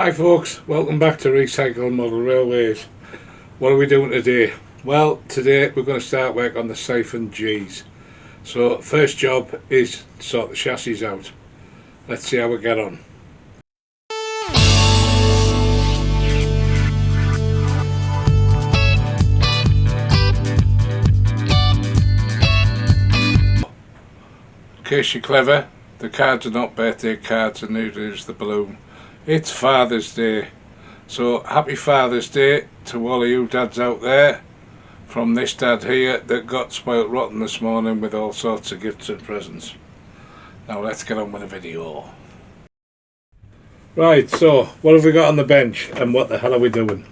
Hi folks, welcome back to Recycled Model Railways. What are we doing today? Well, today we're going to start work on the Siphon Gs. So first job is to sort the chassis out. Let's see how we get on. In case you're clever, the cards are not birthday cards and neither is the balloon. It's Father's Day. So happy Father's Day to all of you dads out there, from this dad here that got spoilt rotten this morning with all sorts of gifts and presents. Now let's get on with the video. Right, so what have we got on the bench and what the hell are we doing?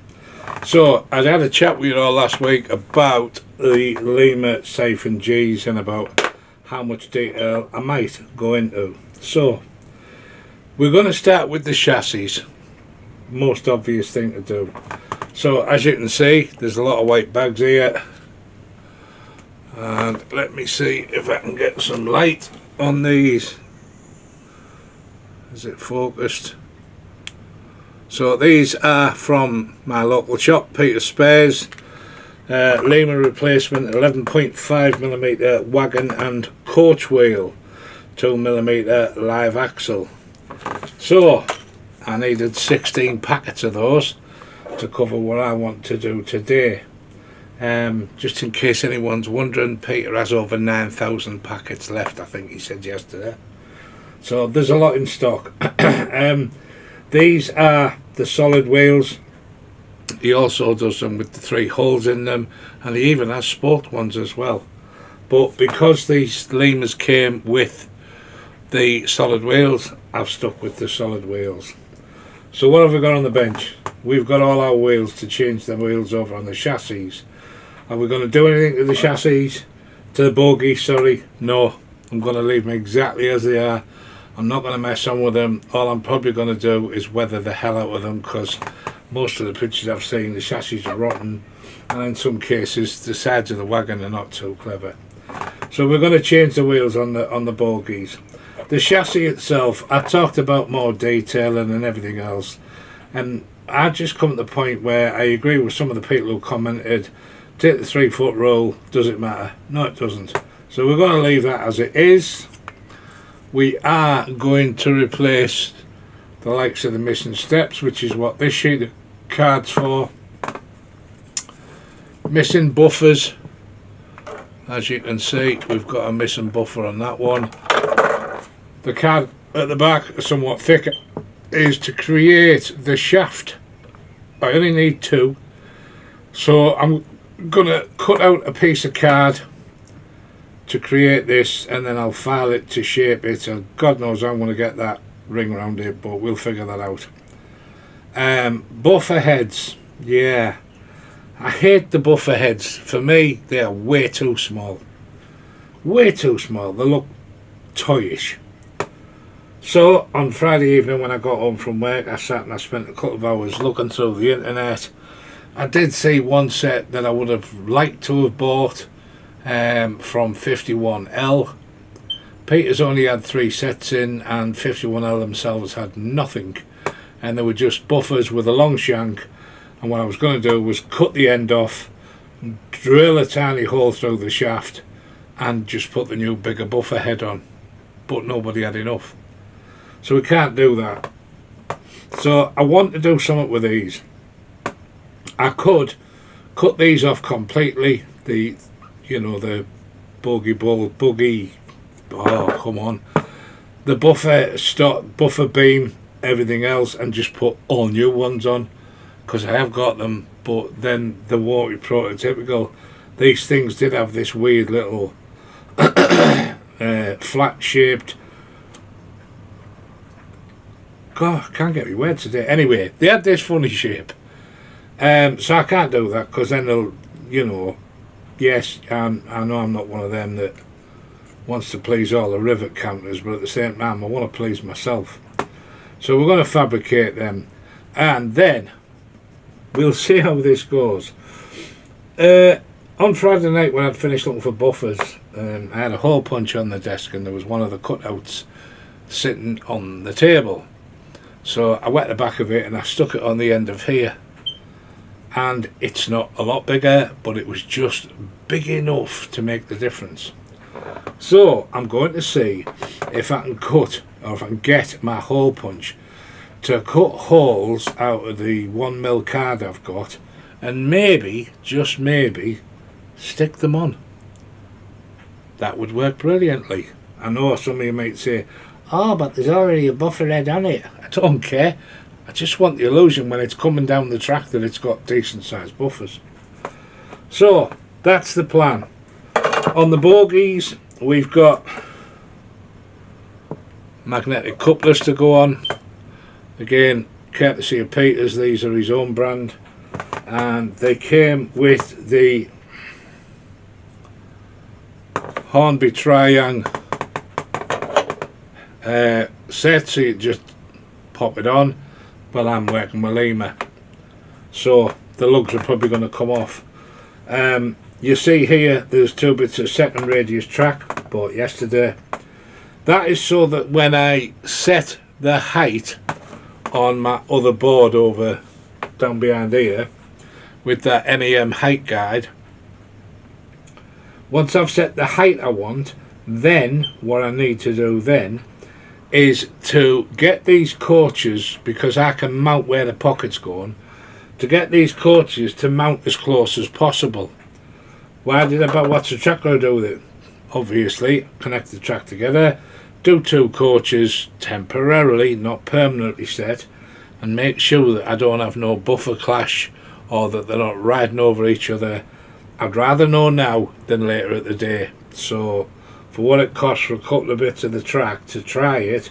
So I had a chat with you all last week about the Lima Siphon Gs and about how much detail I might go into. So we're going to start with the chassis. Most obvious thing to do. So as you can see, there's a lot of white bags here, and let me see if I can get some light on these. Is it focused? So these are from my local shop, Peter Spares. Lima replacement 11.5mm wagon and coach wheel, 2mm live axle. So I needed 16 packets of those to cover what I want to do today. Just in case anyone's wondering, Peter has over 9,000 packets left, I think he said yesterday. So there's a lot in stock. These are the solid wheels. He also does them with the 3 holes in them, and he even has sport ones as well. But because these Limas came with the solid wheels, I've stuck with the solid wheels. So what have we got on the bench? We've got all our wheels to change the wheels over on the chassis. Are we going to do anything to the chassis? To the bogie, sorry. No, I'm going to leave them exactly as they are. I'm not going to mess on with them. All I'm probably going to do is weather the hell out of them, because most of the pictures I've seen, the chassis are rotten, and in some cases the sides of the wagon are not too clever. So we're going to change the wheels on the bogies. The chassis itself, I talked about more detailing and everything else, and I just come to the point where I agree with some of the people who commented, take the 3-foot roll, does it matter? No, it doesn't. So we're going to leave that as it is. We are going to replace the likes of the missing steps, which is what this sheet of card's for. Missing buffers, as you can see, we've got a missing buffer on that one. The card at the back, somewhat thicker, is to create the shaft. I only need 2, so I'm gonna cut out a piece of card to create this, and then I'll file it to shape it, and God knows I'm going to get that ring around it, but we'll figure that out. Buffer heads, yeah, I hate the buffer heads. For me, they are way too small. Way too small. They look toyish. So on Friday evening when I got home from work, I sat and I spent a couple of hours looking through the internet. I did see one set that I would have liked to have bought from 51L. Peter's only had 3 sets in, and 51L themselves had nothing, and they were just buffers with a long shank, and what I was going to do was cut the end off, drill a tiny hole through the shaft, and just put the new bigger buffer head on, but nobody had enough. So we can't do that. So I want to do something with these. I could cut these off completely, the buggy, oh come on, the buffer beam, everything else, and just put all new ones on, because I have got them, but then the won't be prototypical. These things did have this weird little flat shaped, God, I can't get my words today. Anyway, they had this funny shape. So I can't do that, because then they'll, yes, I know I'm not one of them that wants to please all the rivet counters, but at the same time I want to please myself. So we're going to fabricate them, and then we'll see how this goes. On Friday night when I'd finished looking for buffers, I had a hole punch on the desk, and there was one of the cutouts sitting on the table. So I wet the back of it and I stuck it on the end of here, and it's not a lot bigger, but it was just big enough to make the difference. So I'm going to see if I can cut, or if I can get my hole punch to cut holes out of the 1mm card I've got, and maybe, just maybe, stick them on. That would work brilliantly. I know some of you might say, oh, but there's already a buffer head on it. I don't care. I just want the illusion when it's coming down the track that it's got decent sized buffers. So that's the plan. On the bogies, we've got magnetic couplers to go on. Again, courtesy of Peter's, these are his own brand, and they came with the Hornby Triang set, so you just pop it on. But I'm working with Lima, so the lugs are probably going to come off. You see here there's 2 bits of second radius track, bought yesterday. That is so that when I set the height on my other board over down behind here with that NEM height guide, once I've set the height I want, then what I need to do then is to get these coaches, because I can mount where the pocket's going, to get these coaches to mount as close as possible. Why did I buy, what's the track going to do with it? Obviously connect the track together, do 2 coaches temporarily, not permanently set, and make sure that I don't have no buffer clash or that they're not riding over each other. I'd rather know now than later at the day. So for what it costs for a couple of bits of the track to try it,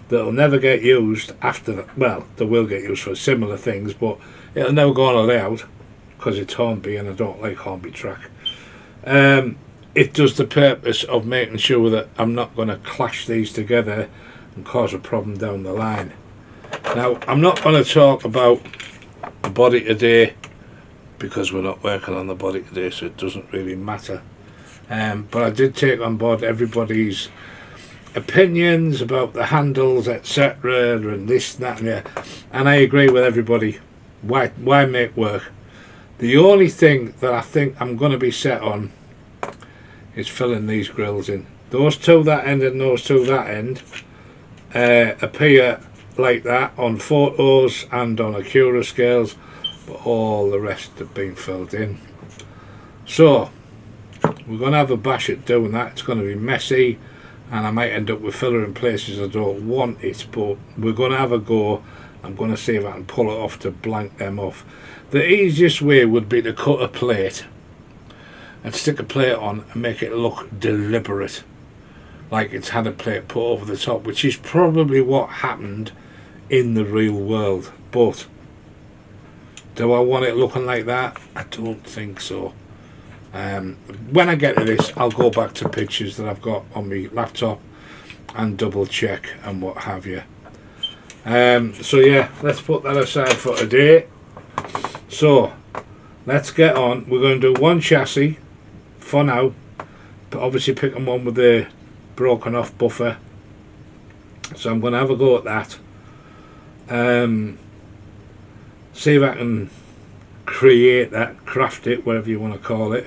that'll never get used after that. Well, they will get used for similar things, but it'll never go on a layout because it's Hornby and I don't like Hornby track. It does the purpose of making sure that I'm not going to clash these together and cause a problem down the line. Now, I'm not going to talk about the body today because we're not working on the body today, so it doesn't really matter. But I did take on board everybody's opinions about the handles, etc., and this, that, and that. And I agree with everybody. Why make work? The only thing that I think I'm going to be set on is filling these grills in. Those 2 that end and those 2 that end appear like that on photos and on Acura scales, but all the rest have been filled in. So we're going to have a bash at doing that. It's going to be messy and I might end up with filler in places I don't want it, but we're going to have a go. I'm going to see if I can pull it off to blank them off. The easiest way would be to cut a plate and stick a plate on and make it look deliberate, like it's had a plate put over the top, which is probably what happened in the real world. But do I want it looking like that? I don't think so. When I get to this, I'll go back to pictures that I've got on my laptop and double check and what have you. So yeah, let's put that aside for today. So let's get on. We're going to do 1 chassis for now, but obviously picking one with the broken off buffer, so I'm going to have a go at that. See if I can create that, craft it, whatever you want to call it,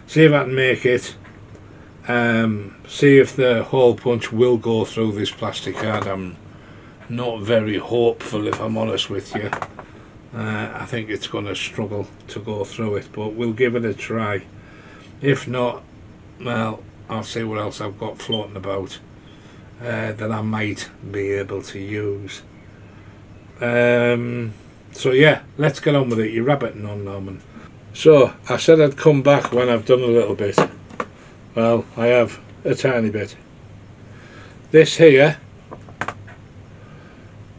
see if I can make it, see if the hole punch will go through this plastic card. I'm not very hopeful, if I'm honest with you. I think it's going to struggle to go through it, but we'll give it a try. If not, well, I'll see what else I've got floating about that I might be able to use. So yeah, let's get on with it. You're rabbiting on, Norman. So I said I'd come back when I've done a little bit. Well, I have a tiny bit. This here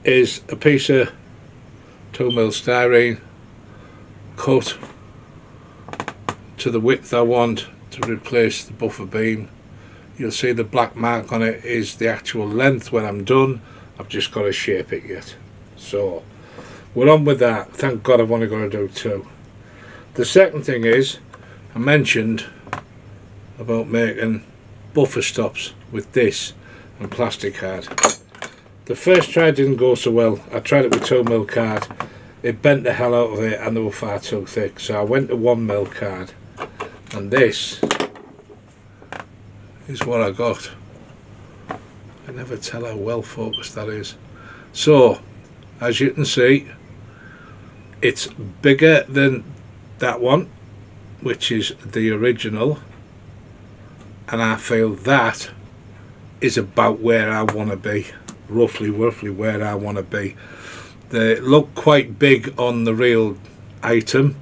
is a piece of 2mm styrene cut to the width I want to replace the buffer beam. You'll see the black mark on it is the actual length when I'm done. I've just got to shape it yet. So we're on with that. Thank God I've only got to do 2. The second thing is, I mentioned about making buffer stops with this and plastic card. The first try didn't go so well. I tried it with 2mm card. It bent the hell out of it and they were far too thick. So I went to 1mm card. And this is what I got. I never tell how well focused that is. So, as you can see, it's bigger than that one, which is the original. And I feel that is about where I want to be. Roughly where I want to be. They look quite big on the real item.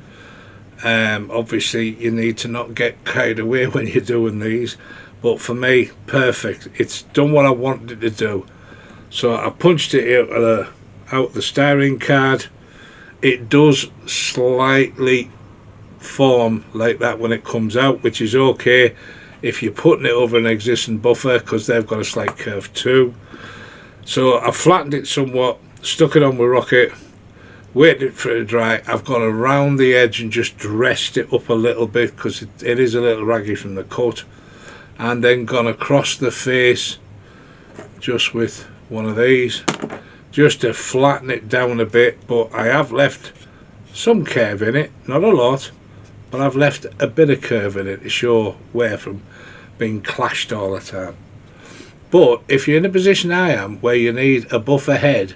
Obviously you need to not get carried away when you're doing these, but for me, perfect. It's done what I wanted to do. So I punched it out the styrene card. It does slightly form like that when it comes out, which is okay if you're putting it over an existing buffer, because they've got a slight curve too. So I flattened it somewhat, stuck it on with rocket, waited for it to dry. I've gone around the edge and just dressed it up a little bit because it is a little raggy from the cut, and then gone across the face just with one of these just to flatten it down a bit. But I have left some curve in it, not a lot, but I've left a bit of curve in it to show wear from being clashed all the time. But if you're in a position I am where you need a buffer head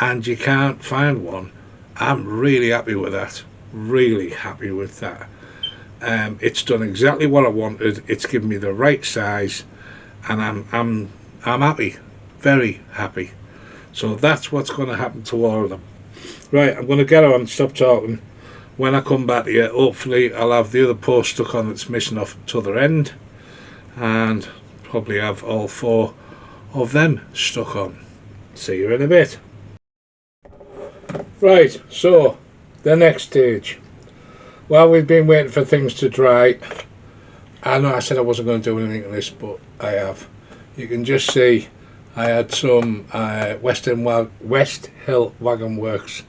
and you can't find one, I'm really happy with that. Really happy with that. It's done exactly what I wanted. It's given me the right size, and I'm happy, very happy. So that's what's going to happen to all of them. Right, I'm going to get on, stop talking. When I come back here, hopefully I'll have the other post stuck on that's missing off the other end, and probably have all 4 of them stuck on. See you in a bit. Right, so the next stage. While we've been waiting for things to dry, I know I said I wasn't going to do anything on this, but I have. You can just see I had some West Hill Wagon Works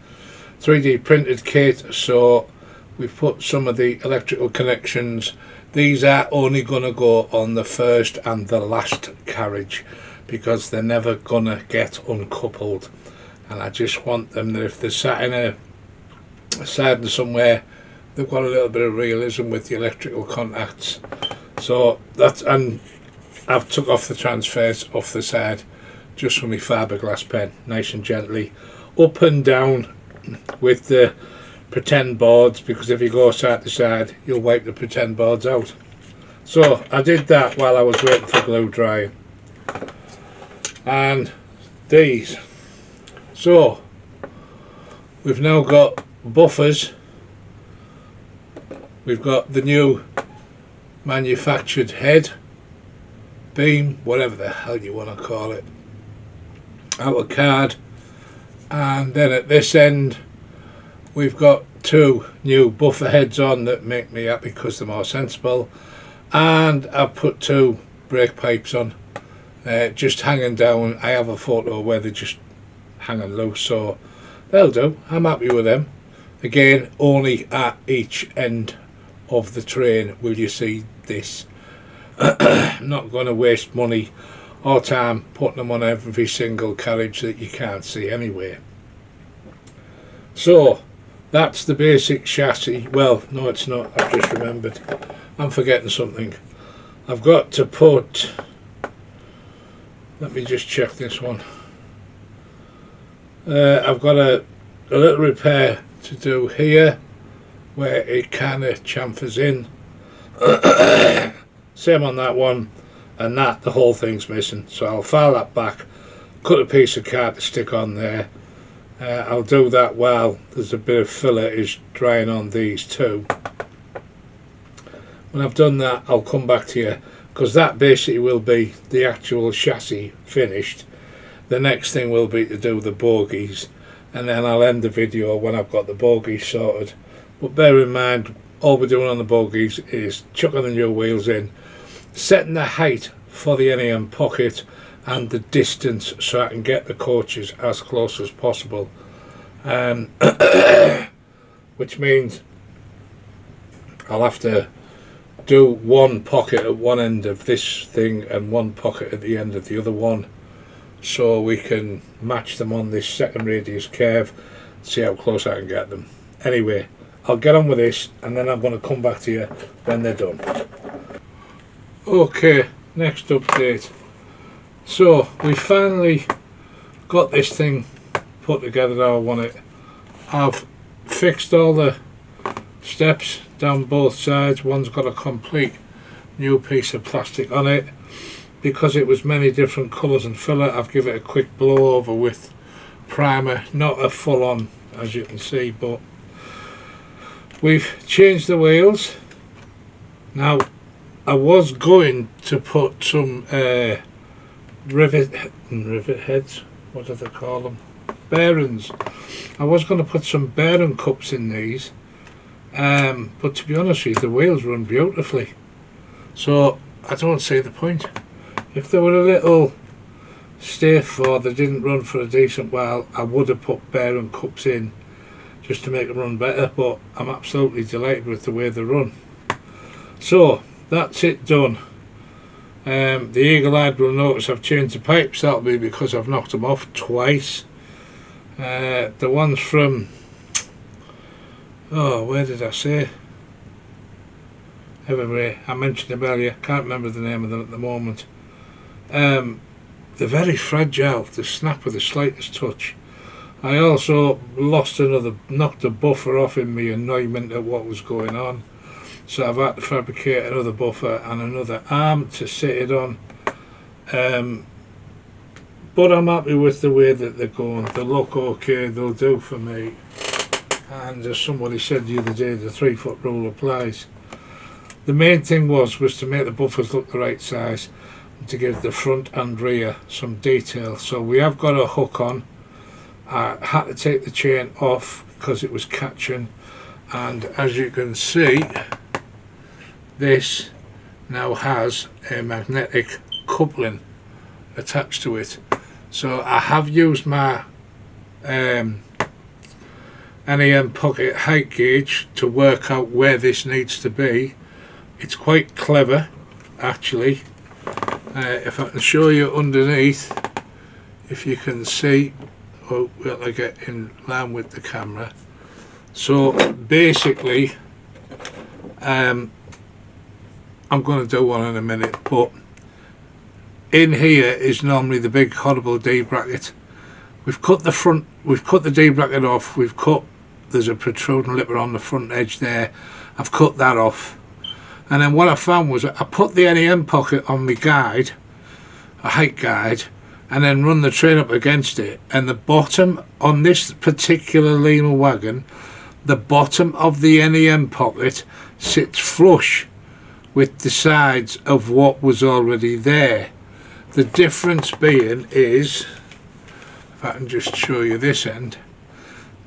3D printed kit, so we've put some of the electrical connections. These are only going to go on the first and the last carriage because they're never going to get uncoupled, and I just want them that if they're sat in a siding somewhere, they've got a little bit of realism with the electrical contacts. So that's, and I've took off the transfers off the side just with my fiberglass pen, nice and gently up and down with the pretend boards, because if you go side to side you'll wipe the pretend boards out. So I did that while I was waiting for glue drying. And these, so we've now got buffers, we've got the new manufactured head, beam, whatever the hell you want to call it, out of card, and then at this end we've got 2 new buffer heads on that make me happy because they're more sensible, and I've put 2 brake pipes on, just hanging down. I have a photo where they're just hanging loose, so they'll do. I'm happy with them. Again, only at each end of the train will you see this. I'm not going to waste money or time putting them on every single carriage that you can't see anyway. So that's the basic chassis. Well, no it's not, I've just remembered, I'm forgetting something. I've got to put, let me just check this one. I've got a little repair to do here where it kind of chamfers in. Same on that one, and that the whole thing's missing, so I'll file that back, cut a piece of card to stick on there. I'll do that while there's a bit of filler is drying on these too. When I've done that I'll come back to you, because that basically will be the actual chassis finished. The next thing will be to do the bogies, and then I'll end the video when I've got the bogies sorted. But bear in mind, all we're doing on the bogies is chucking the new wheels in, setting the height for the NEM pocket and the distance so I can get the coaches as close as possible, which means I'll have to do one pocket at one end of this thing and one pocket at the end of the other one, so we can match them on this second radius curve, see how close I can get them. Anyway, I'll get on with this and then I'm going to come back to you when they're done. Okay, next update. So we finally got this thing put together how I want it. I've fixed all the steps down both sides. One's got a complete new piece of plastic on it. Because it was many different colours and filler, I've given it a quick blow over with primer, not a full on as you can see, but we've changed the wheels. Now I was going to put some rivet heads, what do they call them, bearings. I was going to put some bearing cups in these, but to be honest with you, the wheels run beautifully, so I don't see the point. If they were a little stiff or they didn't run for a decent while, I would have put bearing cups in just to make them run better, but I'm absolutely delighted with the way they run. So that's it done. The eagle-eyed will notice I've changed the pipes. That'll be because I've knocked them off twice. The ones from, oh, where did I say? Anyway, I mentioned them earlier, can't remember the name of them at the moment. They're very fragile, they snap with the slightest touch. I also knocked a buffer off in my annoyment at what was going on, so I've had to fabricate another buffer and another arm to sit it on, but I'm happy with the way that they're going. They look okay, they'll do for me, and as somebody said the other day, the 3-foot rule applies. The main thing was to make the buffers look the right size, to give the front and rear some detail. So we have got a hook on. I had to take the chain off because it was catching, and as you can see, this now has a magnetic coupling attached to it. So I have used my NEM pocket height gauge to work out where this needs to be. It's quite clever actually. If I can show you underneath, if you can see, oh, will I get in line with the camera? So basically, I'm going to do one in a minute, but in here is normally the big horrible D bracket. We've cut the front, we've cut the D bracket off, there's a protruding lipper on the front edge there, I've cut that off. And then what I found was I put the NEM pocket on my guide, a height guide, and then run the train up against it, and the bottom on this particular Lima wagon, the bottom of the NEM pocket sits flush with the sides of what was already there. The difference being is, if I can just show you this end,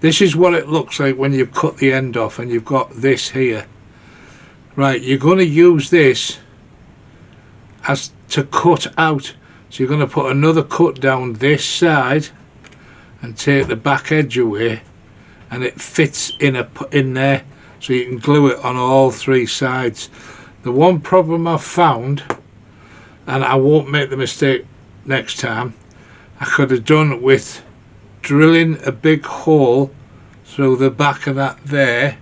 this is what it looks like when you've cut the end off and you've got this here. Right, you're going to use this as to cut out, so you're going to put another cut down this side and take the back edge away, and it fits in there, so you can glue it on all 3 sides. The one problem I've found, and I won't make the mistake next time, I could have done with drilling a big hole through the back of that there,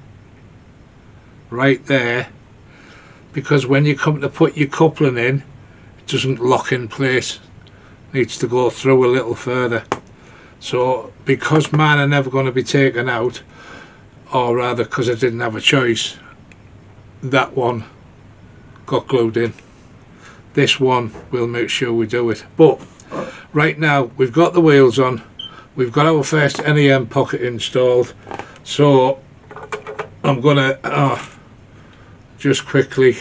right there, because when you come to put your coupling in, it doesn't lock in place, it needs to go through a little further. So because mine are never going to be taken out, or rather because I didn't have a choice, that one got glued in. This one we'll make sure we do it. But right now we've got the wheels on, we've got our first NEM pocket installed, so I'm gonna just quickly,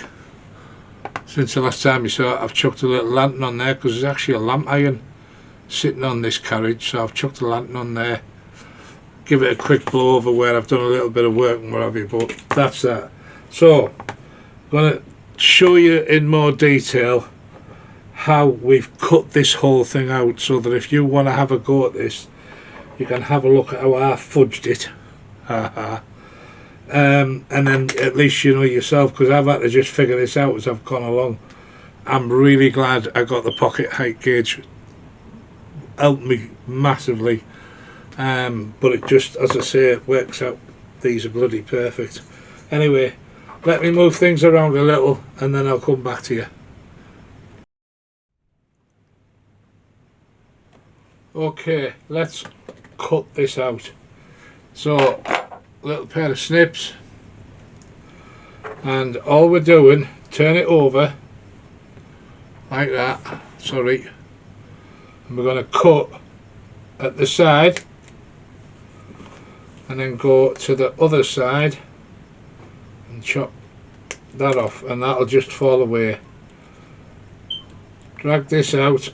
since the last time you saw it, I've chucked a little lantern on there because there's actually a lamp iron sitting on this carriage, so I've chucked a lantern on there. Give it a quick blow over where I've done a little bit of work and what have you, but that's that. So I'm going to show you in more detail how we've cut this whole thing out, so that if you want to have a go at this, you can have a look at how I fudged it. And then at least you know yourself, because I've had to just figure this out as I've gone along. I'm really glad I got the pocket height gauge helped me massively, but it just, as I say, it works out. These are bloody perfect. Anyway, let me move things around a little and then I'll come back to you. Okay, let's cut this out. So, a little pair of snips, and all we're doing, turn it over like that, sorry, and we're going to cut at the side and then go to the other side and chop that off, and that'll just fall away. Drag this out.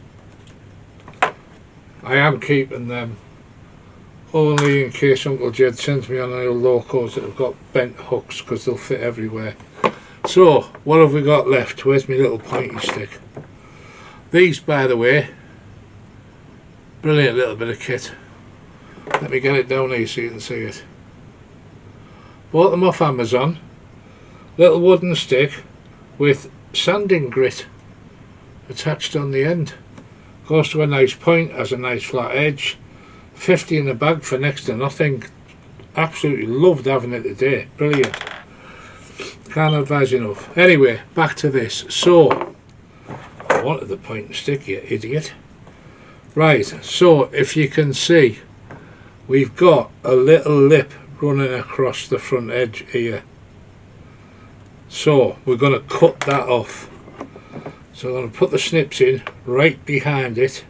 I am keeping them only in case Uncle Jed sends me on any locos that have got bent hooks, because they'll fit everywhere. So what have we got left? Where's my little pointy stick? These, by the way, brilliant little bit of kit. Let me get it down here so you can see it. Bought them off Amazon. Little wooden stick with sanding grit attached on the end. Goes to a nice point, has a nice flat edge. 50 in the bag for next to nothing. Absolutely loved having it today. Brilliant. Can't advise enough. Anyway, back to this. So, I wanted the point and stick, you idiot. Right, so if you can see, we've got a little lip running across the front edge here. So, we're going to cut that off. So I'm going to put the snips in right behind it.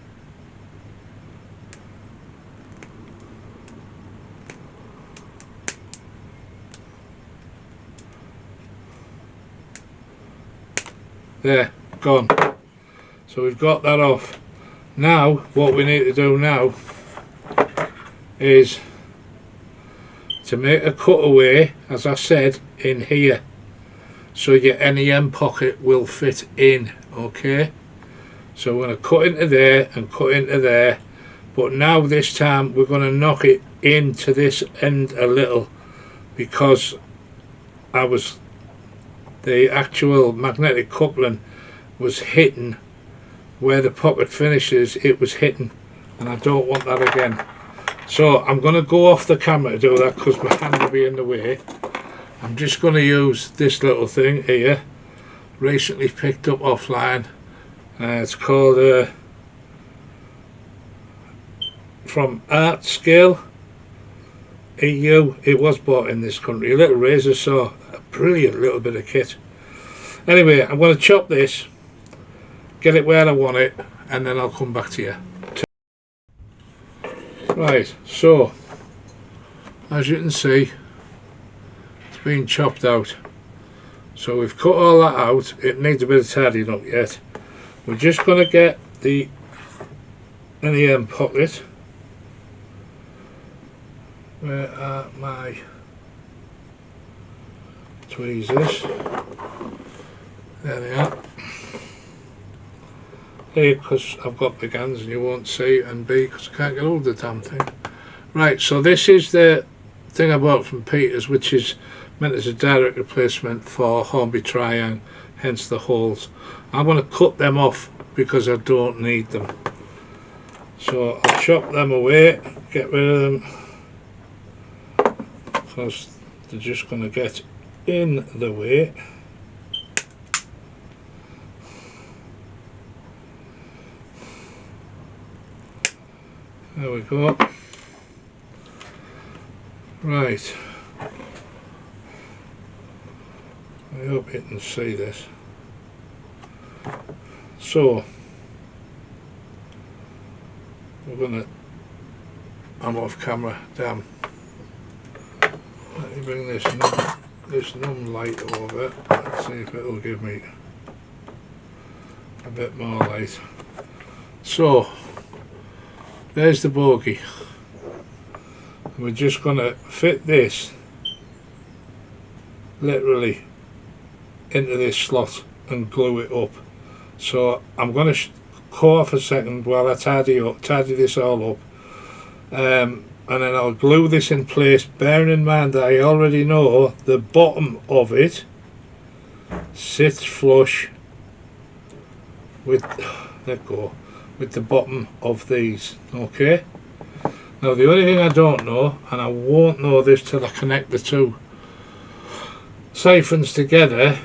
There, gone. So we've got that off. Now what we need to do now is to make a cutaway, as I said, in here, so your NEM pocket will fit in. Okay, so we're going to cut into there and cut into there, but now this time we're going to knock it into this end a little, because the actual magnetic coupling was hitting where the pocket finishes. It was hitting, and I don't want that again. So I'm going to go off the camera to do that because my hand will be in the way. I'm just going to use this little thing here, recently picked up offline. It's called from Art Scale EU. It was bought in this country. A little razor saw, a brilliant little bit of kit. Anyway, I'm going to chop this, get it where I want it, and then I'll come back to you. Right, so as you can see, it's been chopped out. So we've cut all that out. It needs a bit of tidying up yet. We're just going to get the NEM pocket. Where are my tweezers? There they are. A, because I've got big hands and you won't see, and B, because I can't get hold of the damn thing. Right, so this is the thing I bought from Peter's, which is meant as a direct replacement for Hornby Triang, hence the holes. I'm going to cut them off because I don't need them. So I'll chop them away, get rid of them, because they're just going to get in the way. There we go. Right. I hope you can see this. So we're gonna, I'm off camera, damn. Let me bring this num light over. Let's see if it'll give me a bit more light. So there's the bogey. We're just gonna fit this literally into this slot and glue it up. So I'm going to cut off a second while I tidy this all up, and then I'll glue this in place, bearing in mind that I already know the bottom of it sits flush with with the bottom of these. Okay, now the only thing I don't know, and I won't know this till I connect the two siphons together,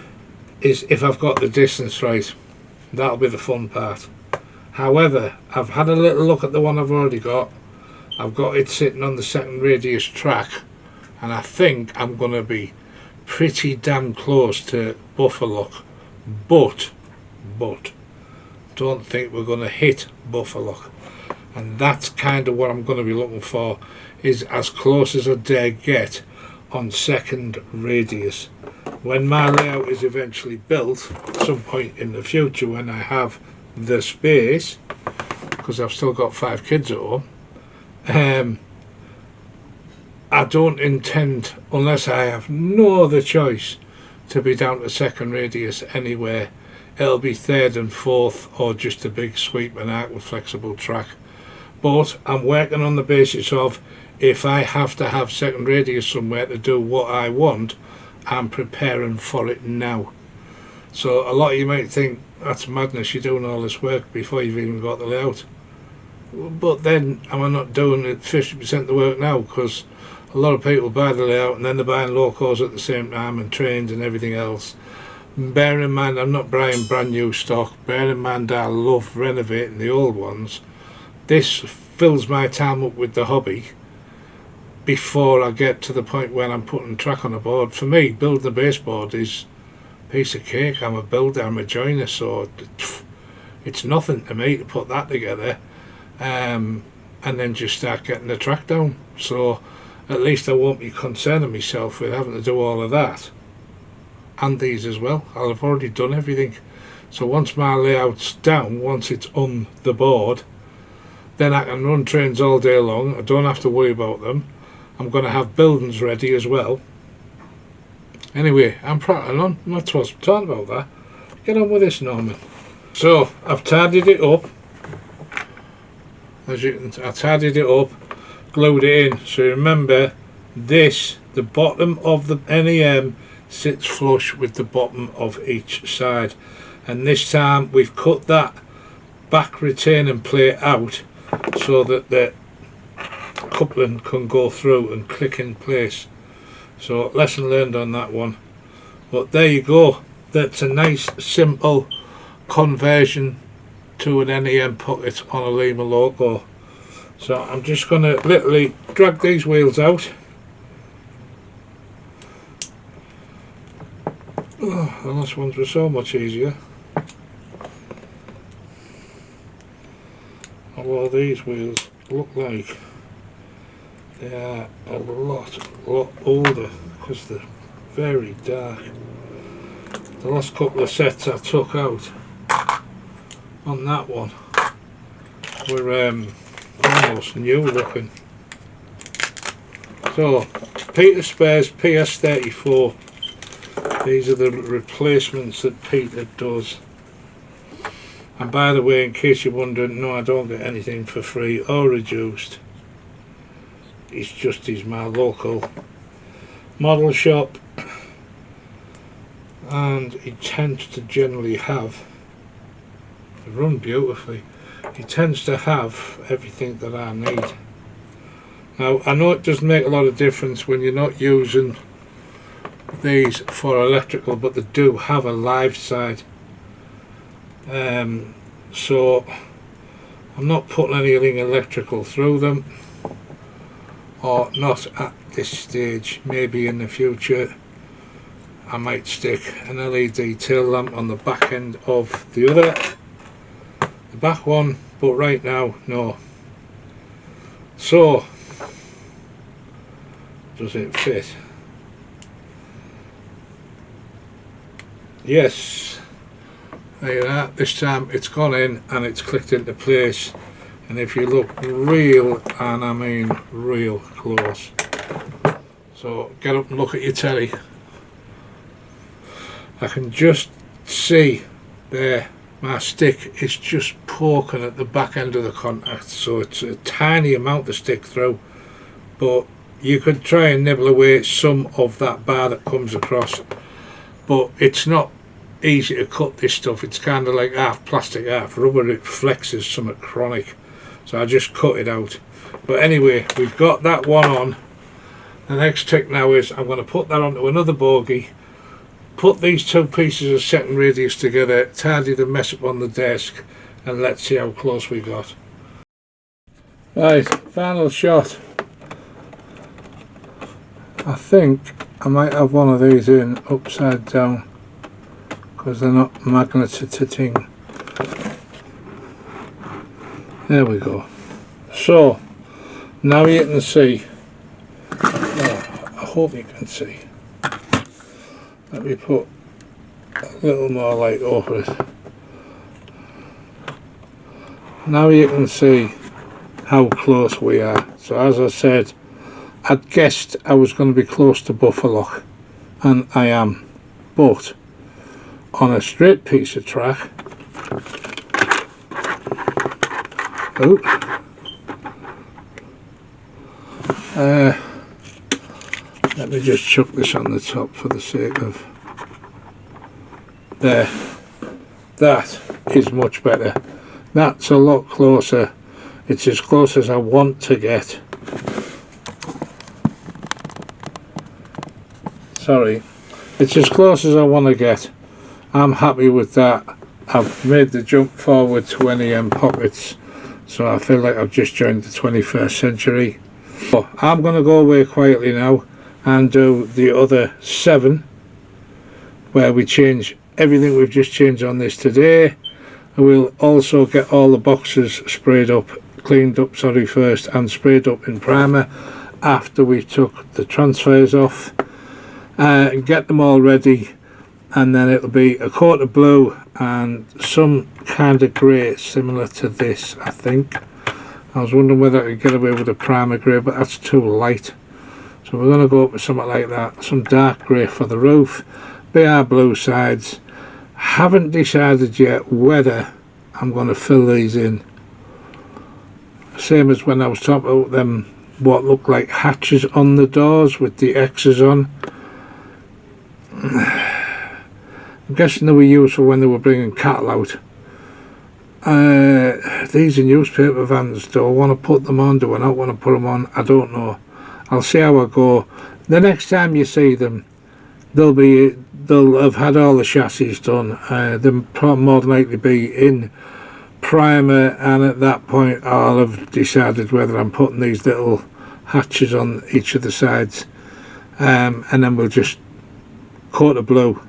is if I've got the distance right. That'll be the fun part. However, I've had a little look at the one I've already got. I've got it sitting on the second radius track, and I think I'm going to be pretty damn close to buffer lock, but don't think we're going to hit buffer lock, and that's kind of what I'm going to be looking for, is as close as I dare get on second radius. When my layout is eventually built at some point in the future, when I have the space, because I've still got 5 kids at home, I don't intend, unless I have no other choice, to be down to second radius anywhere. It'll be third and fourth, or just a big sweep and arc with flexible track. But I'm working on the basis of, if I have to have second radius somewhere to do what I want, I'm preparing for it now. So a lot of you might think, that's madness, you're doing all this work before you've even got the layout. But then, am I not doing it 50% of the work now? Because a lot of people buy the layout and then they're buying locos at the same time, and trains and everything else. Bear in mind, I'm not buying brand new stock. Bear in mind, I love renovating the old ones. This fills my time up with the hobby before I get to the point where I'm putting track on a board. For me, building a baseboard is a piece of cake. I'm a builder, I'm a joiner, so it's nothing to me to put that together, and then just start getting the track down. So at least I won't be concerning myself with having to do all of that. And these as well, I'll have already done everything. So once my layout's down, once it's on the board, then I can run trains all day long. I don't have to worry about them. I'm going to have buildings ready as well. Anyway, I'm prattling on. I'm not supposed to be talking about that. Get on with this, Norman. So I've tidied it up. As you can, I tidied it up, glued it in. So remember, this, the bottom of the NEM sits flush with the bottom of each side, and this time we've cut that back retaining plate out so that the coupling can go through and click in place. So lesson learned on that one. But there you go, that's a nice simple conversion to an NEM pocket on a Lima loco. So I'm just going to literally drag these wheels out. Oh, the last ones were so much easier. Although these wheels look like they are a lot older because they're very dark. The last couple of sets I took out on that one were almost new looking. So Peter Spares PS34. These are the replacements that Peter does. And by the way, in case you're wondering, no, I don't get anything for free or reduced. It's just he's my local model shop, and he tends to generally have, they run beautifully, he tends to have everything that I need. Now I know it doesn't make a lot of difference when you're not using these for electrical, but they do have a live side, so I'm not putting anything electrical through them, or not at this stage. Maybe in the future I might stick an LED tail lamp on the back end of the back one, but right now no. So does it fit? Yes, there you are. This time it's gone in and it's clicked into place, and if you look real, and I mean real close, so get up and look at your telly, I can just see there my stick is just poking at the back end of the contact, so it's a tiny amount to stick through, but you could try and nibble away some of that bar that comes across, but it's not easy to cut this stuff. It's kind of like half plastic, half rubber. It flexes something chronic, so I just cut it out. But anyway, we've got that one on. The next trick now is I'm going to put that onto another bogie, put these two pieces of setting radius together, tidy the mess up on the desk, and let's see how close we got. Right, final shot. I think I might have one of these in upside down because they're not magnetic. There we go. So now you can see. Oh, I hope you can see. Let me put a little more light over it. Now you can see how close we are. So as I said, I'd guessed I was going to be close to buffer, and I am, but on a straight piece of track, let me just chuck this on the top for the sake of there. That is much better. That's a lot closer. It's as close as I want to get. Sorry, it's as close as I want to get. I'm happy with that. I've made the jump forward 20 pockets, so I feel like I've just joined the 21st century. So I'm going to go away quietly now and do the other 7, where we change everything we've just changed on this today. And we'll also get all the boxes sprayed up, cleaned up first, and sprayed up in primer after we took the transfers off. Get them all ready, and then it'll be a coat of blue and some kind of grey similar to this. I think I was wondering whether I could get away with a primer grey, but that's too light, so we're going to go up with something like that. Some dark grey for the roof, BR blue sides. Haven't decided yet whether I'm going to fill these in, same as when I was talking about them what look like hatches on the doors with the X's on. I'm guessing they were used for when they were bringing cattle out. These are newspaper vans. Do I want to put them on? Do I not want to put them on? I don't know. I'll see how I go. The next time you see them, they'll have had all the chassis done. They'll more than likely be in primer, and at that point I'll have decided whether I'm putting these little hatches on each of the sides, and then we'll just coat of blue,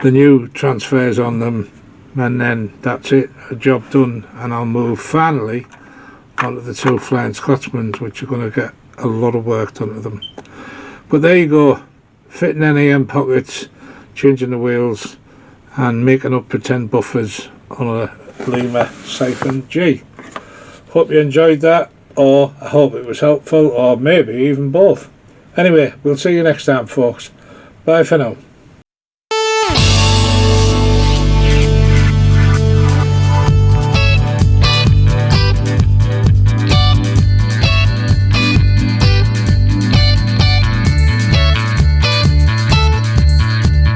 the new transfers on them, and then that's it, a job done. And I'll move finally onto the 2 Flying Scotsmans, which are going to get a lot of work done to them. But there you go, fitting NAM pockets, changing the wheels, and making up pretend buffers on a Lima Siphon G. Hope you enjoyed that, or I hope it was helpful, or maybe even both. Anyway, we'll see you next time, folks. Bye for now.